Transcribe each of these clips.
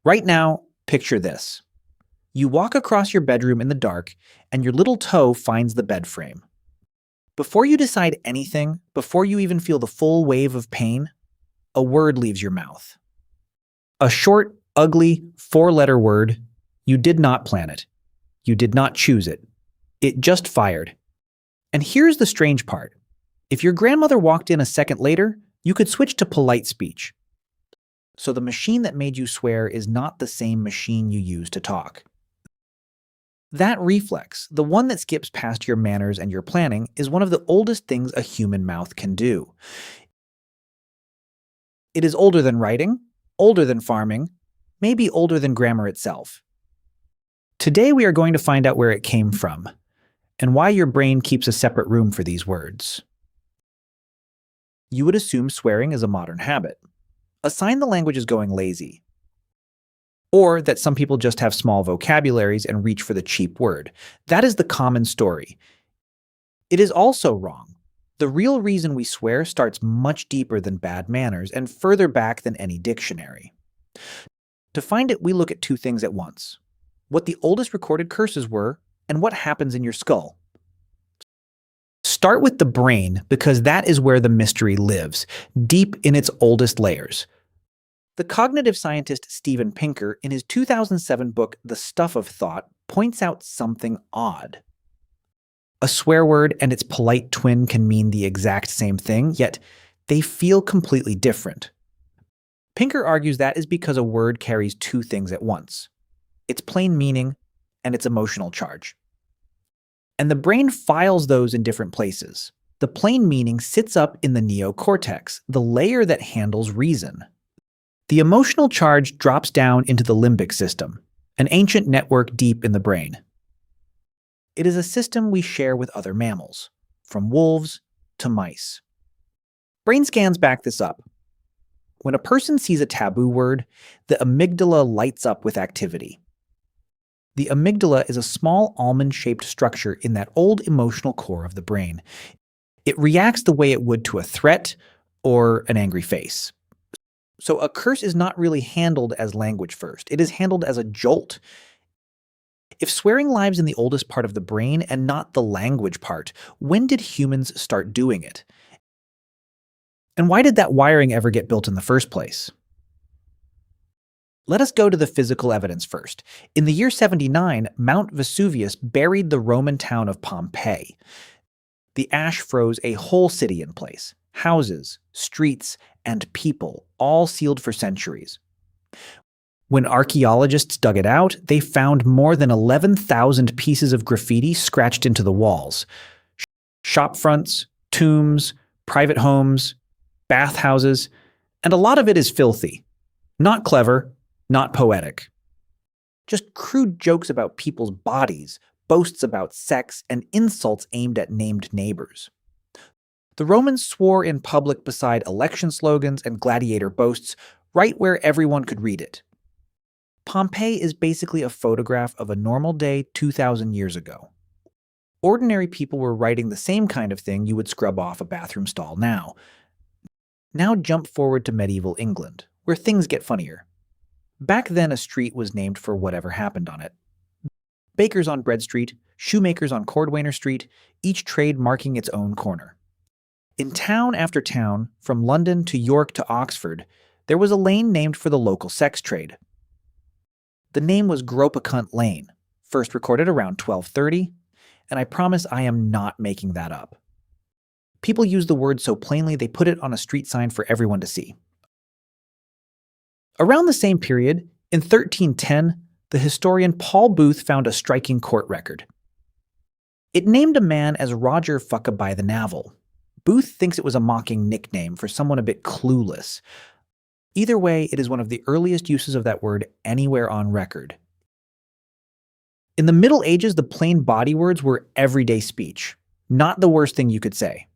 Right now, picture this. You walk across your bedroom in the dark, and your little toe finds the bed frame. Before you decide anything, before you even feel the full wave of pain, a word leaves your mouth. A short, ugly, four-letter word. You did not plan it. You did not choose it. It just fired. And here's the strange part. If your grandmother walked in a second later, you could switch to polite speech. So the machine that made you swear is not the same machine you use to talk. That reflex, the one that skips past your manners and your planning, is one of the oldest things a human mouth can do. It is older than writing, older than farming, maybe older than grammar itself. Today we are going to find out where it came from, and why your brain keeps a separate room for these words. You would assume swearing is a modern habit, a sign the language is going lazy, or that some people just have small vocabularies and reach for the cheap word. That is the common story. It is also wrong. The real reason we swear starts much deeper than bad manners and further back than any dictionary. To find it, we look at two things at once: what the oldest recorded curses were and what happens in your skull. Start with the brain, because that is where the mystery lives, deep in its oldest layers. The cognitive scientist Steven Pinker, in his 2007 book The Stuff of Thought, points out something odd. A swear word and its polite twin can mean the exact same thing, yet they feel completely different. Pinker argues that is because a word carries two things at once: its plain meaning and its emotional charge. And the brain files those in different places. The plain meaning sits up in the neocortex, the layer that handles reason. The emotional charge drops down into the limbic system, an ancient network deep in the brain. It is a system we share with other mammals, from wolves to mice. Brain scans back this up. When a person sees a taboo word, the amygdala lights up with activity. The amygdala is a small almond-shaped structure in that old emotional core of the brain. It reacts the way it would to a threat or an angry face. So a curse is not really handled as language first. It is handled as a jolt. If swearing lives in the oldest part of the brain and not the language part, when did humans start doing it? And why did that wiring ever get built in the first place? Let us go to the physical evidence first. In the year 79, Mount Vesuvius buried the Roman town of Pompeii. The ash froze a whole city in place. Houses, streets, and people, all sealed for centuries. When archaeologists dug it out, they found more than 11,000 pieces of graffiti scratched into the walls. Shop fronts, tombs, private homes, bathhouses, and a lot of it is filthy. Not clever, not poetic. Just crude jokes about people's bodies, boasts about sex, and insults aimed at named neighbors. The Romans swore in public beside election slogans and gladiator boasts, right where everyone could read it. Pompeii is basically a photograph of a normal day 2,000 years ago. Ordinary people were writing the same kind of thing you would scrub off a bathroom stall now. Now jump forward to medieval England, where things get funnier. Back then, a street was named for whatever happened on it. Bakers on Bread Street, shoemakers on Cordwainer Street, each trade marking its own corner. In town after town, from London to York to Oxford, there was a lane named for the local sex trade. The name was Gropacunt Lane, first recorded around 1230, and I promise I am not making that up. People use the word so plainly they put it on a street sign for everyone to see. Around the same period, in 1310, the historian Paul Booth found a striking court record. It named a man as Roger Fuckaby the Navel. Booth thinks it was a mocking nickname for someone a bit clueless. Either way, it is one of the earliest uses of that word anywhere on record. In the Middle Ages, the plain body words were everyday speech, not the worst thing you could say.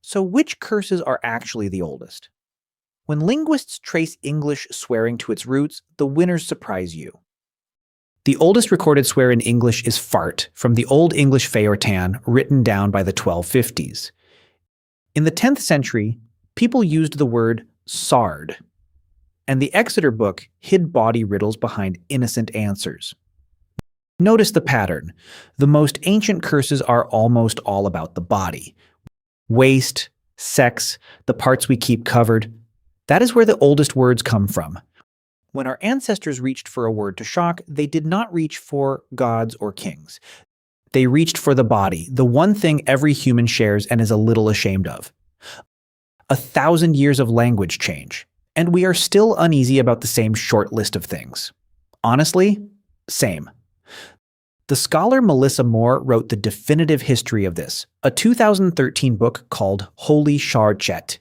So which curses are actually the oldest? When linguists trace English swearing to its roots, the winners surprise you. The oldest recorded swear in English is fart, from the Old English Feortan, written down by the 1250s. In the 10th century, people used the word sard. and the Exeter book hid body riddles behind innocent answers. Notice the pattern. The most ancient curses are almost all about the body. Waste, sex, the parts we keep covered. That is where the oldest words come from. When our ancestors reached for a word to shock, they did not reach for gods or kings. They reached for the body, the one thing every human shares and is a little ashamed of. 1,000 years of language change, and we are still uneasy about the same short list of things. Honestly, same. The scholar Melissa Mohr wrote the definitive history of this, a 2013 book called Holy Charchet.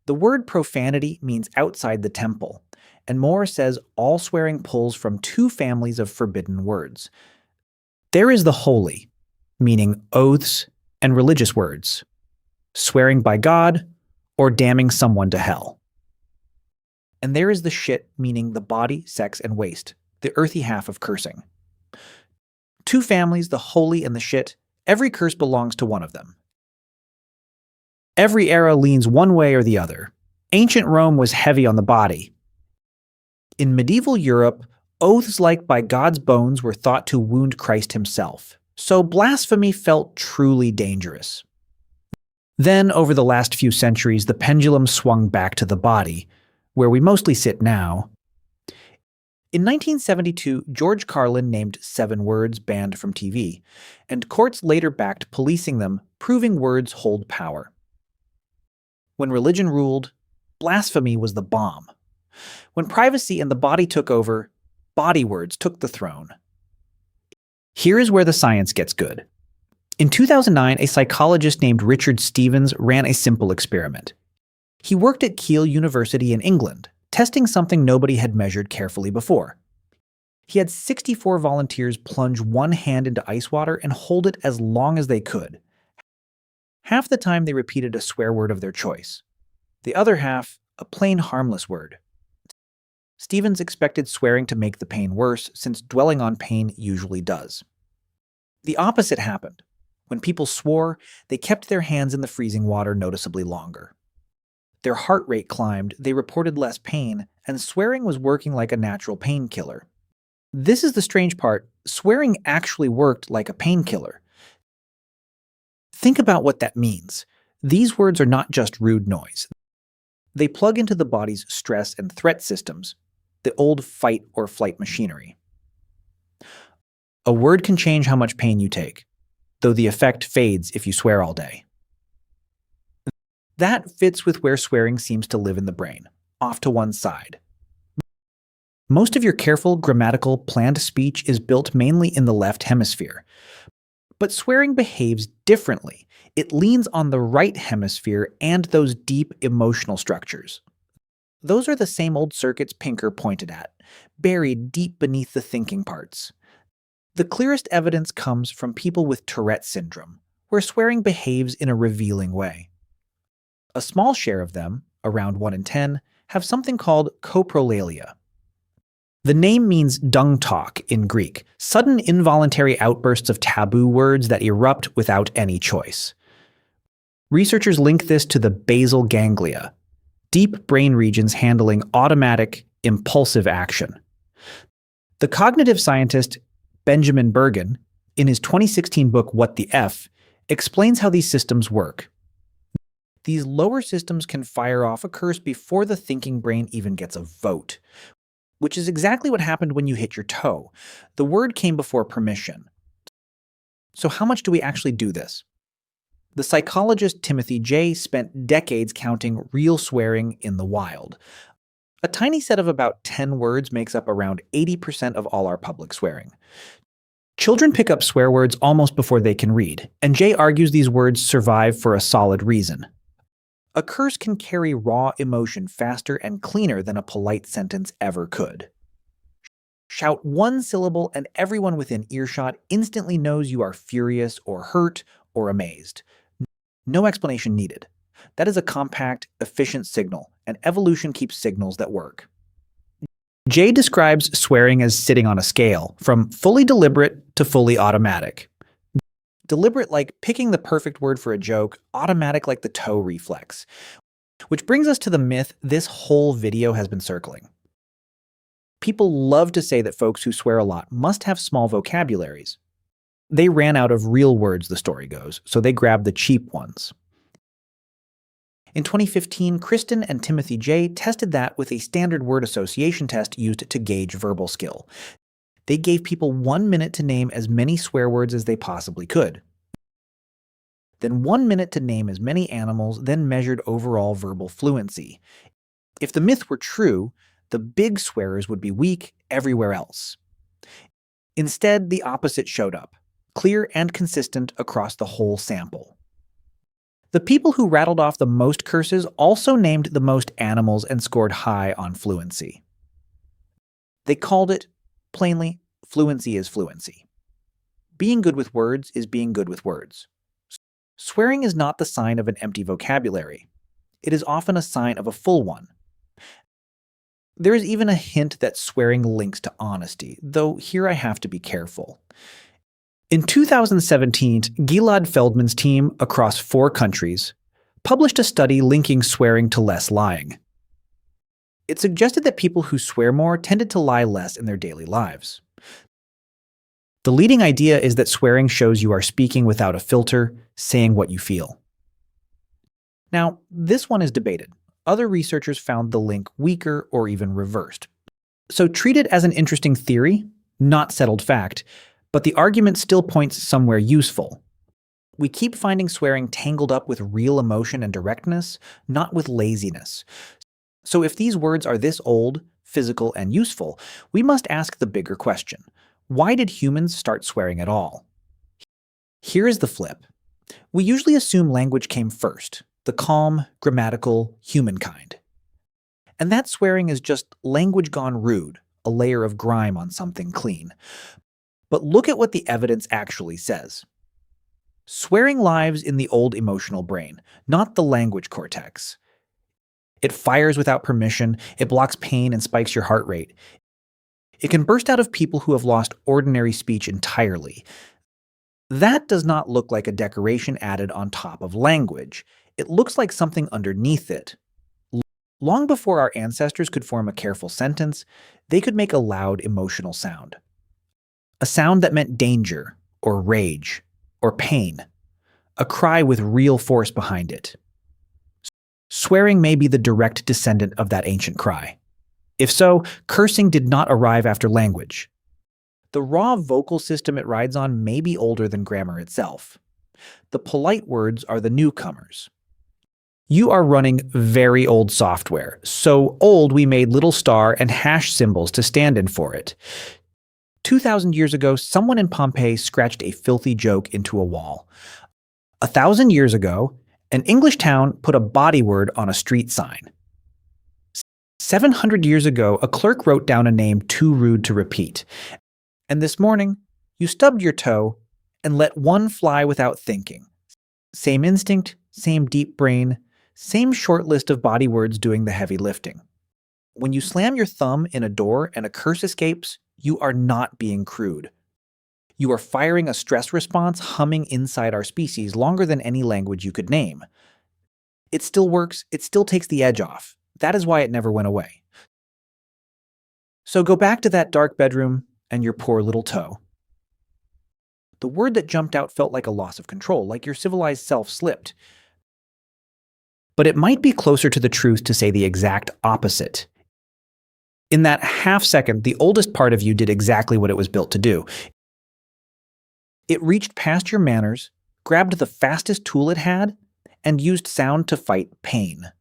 The word profanity means outside the temple, and Mohr says all swearing pulls from two families of forbidden words. There is the holy, meaning oaths and religious words, swearing by God or damning someone to hell. And there is the shit, meaning the body, sex, and waste, the earthy half of cursing. Two families, the holy and the shit, every curse belongs to one of them. Every era leans one way or the other. Ancient Rome was heavy on the body. In medieval Europe, oaths like by God's bones were thought to wound Christ himself, so blasphemy felt truly dangerous. Then, over the last few centuries, the pendulum swung back to the body, where we mostly sit now. In 1972, George Carlin named 7 words banned from TV, and courts later backed policing them, proving words hold power. When religion ruled, blasphemy was the bomb. When privacy and the body took over, body words took the throne. Here is where the science gets good. In 2009, a psychologist named Richard Stevens ran a simple experiment. He worked at Keele University in England, testing something nobody had measured carefully before. He had 64 volunteers plunge one hand into ice water and hold it as long as they could. Half the time they repeated a swear word of their choice. The other half, a plain harmless word. Stevens expected swearing to make the pain worse, since dwelling on pain usually does. The opposite happened. When people swore, they kept their hands in the freezing water noticeably longer. Their heart rate climbed, they reported less pain, and swearing was working like a natural painkiller. This is the strange part. Swearing actually worked like a painkiller. Think about what that means. These words are not just rude noise. They plug into the body's stress and threat systems, the old fight or flight machinery. A word can change how much pain you take, though the effect fades if you swear all day. That fits with where swearing seems to live in the brain, off to one side. Most of your careful, grammatical, planned speech is built mainly in the left hemisphere. But swearing behaves differently. It leans on the right hemisphere and those deep emotional structures. Those are the same old circuits Pinker pointed at, buried deep beneath the thinking parts. The clearest evidence comes from people with Tourette syndrome, where swearing behaves in a revealing way. A small share of them, around 1 in 10, have something called coprolalia. The name means dung talk in Greek, sudden involuntary outbursts of taboo words that erupt without any choice. Researchers link this to the basal ganglia, deep brain regions handling automatic, impulsive action. The cognitive scientist Benjamin Bergen, in his 2016 book What the F, explains how these systems work. These lower systems can fire off a curse before the thinking brain even gets a vote, which is exactly what happened when you hit your toe. The word came before permission. So how much do we actually do this? The psychologist Timothy J. spent decades counting real swearing in the wild. A tiny set of about 10 words makes up around 80% of all our public swearing. Children pick up swear words almost before they can read, and Jay argues these words survive for a solid reason. A curse can carry raw emotion faster and cleaner than a polite sentence ever could. Shout one syllable and everyone within earshot instantly knows you are furious or hurt or amazed. No explanation needed. That is a compact, efficient signal, and evolution keeps signals that work. Jay describes swearing as sitting on a scale, from fully deliberate to fully automatic. Deliberate like picking the perfect word for a joke, automatic like the toe reflex. Which brings us to the myth this whole video has been circling. People love to say that folks who swear a lot must have small vocabularies. They ran out of real words, the story goes, so they grabbed the cheap ones. In 2015, Kristen and Timothy J. tested that with a standard word association test used to gauge verbal skill. They gave people 1 minute to name as many swear words as they possibly could. Then 1 minute to name as many animals, then measured overall verbal fluency. If the myth were true, the big swearers would be weak everywhere else. Instead, the opposite showed up, clear and consistent across the whole sample. The people who rattled off the most curses also named the most animals and scored high on fluency. They called it, plainly, fluency is fluency. Being good with words is being good with words. Swearing is not the sign of an empty vocabulary. It is often a sign of a full one. There is even a hint that swearing links to honesty, though here I have to be careful. In 2017, Gilad Feldman's team across 4 countries published a study linking swearing to less lying. It suggested that people who swear more tended to lie less in their daily lives. The leading idea is that swearing shows you are speaking without a filter, saying what you feel. Now, this one is debated. Other researchers found the link weaker or even reversed. So treat it as an interesting theory, not settled fact, but the argument still points somewhere useful. We keep finding swearing tangled up with real emotion and directness, not with laziness. So if these words are this old, physical, and useful, we must ask the bigger question. Why did humans start swearing at all? Here is the flip. We usually assume language came first, the calm, grammatical, human kind. And that swearing is just language gone rude, a layer of grime on something clean. But look at what the evidence actually says. Swearing lives in the old emotional brain, not the language cortex. It fires without permission, it blocks pain and spikes your heart rate. It can burst out of people who have lost ordinary speech entirely. That does not look like a decoration added on top of language. It looks like something underneath it. Long before our ancestors could form a careful sentence, they could make a loud emotional sound. A sound that meant danger, or rage, or pain. A cry with real force behind it. Swearing may be the direct descendant of that ancient cry. If so, cursing did not arrive after language. The raw vocal system it rides on may be older than grammar itself. The polite words are the newcomers. You are running very old software, so old we made little star and hash symbols to stand in for it. 2,000 years ago, someone in Pompeii scratched a filthy joke into a wall. 1,000 years ago, an English town put a body word on a street sign. 700 years ago, a clerk wrote down a name too rude to repeat. And this morning, you stubbed your toe and let one fly without thinking. Same instinct, same deep brain, same short list of body words doing the heavy lifting. When you slam your thumb in a door and a curse escapes, you are not being crude. You are firing a stress response humming inside our species longer than any language you could name. It still works, it still takes the edge off. That is why it never went away. So go back to that dark bedroom and your poor little toe. The word that jumped out felt like a loss of control, like your civilized self slipped. But it might be closer to the truth to say the exact opposite. In that half second, the oldest part of you did exactly what it was built to do. It reached past your manners, grabbed the fastest tool it had, and used sound to fight pain.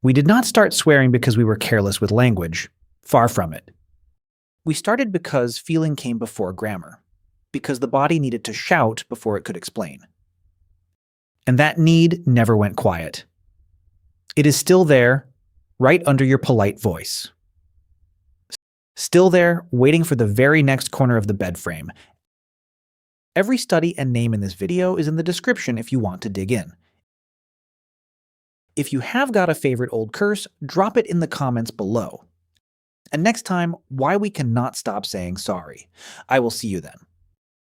We did not start swearing because we were careless with language. Far from it. We started because feeling came before grammar, because the body needed to shout before it could explain. And that need never went quiet. It is still there, right under your polite voice. Still there, waiting for the very next corner of the bed frame. Every study and name in this video is in the description if you want to dig in. If you have got a favorite old curse, drop it in the comments below. And next time, why we cannot stop saying sorry. I will see you then.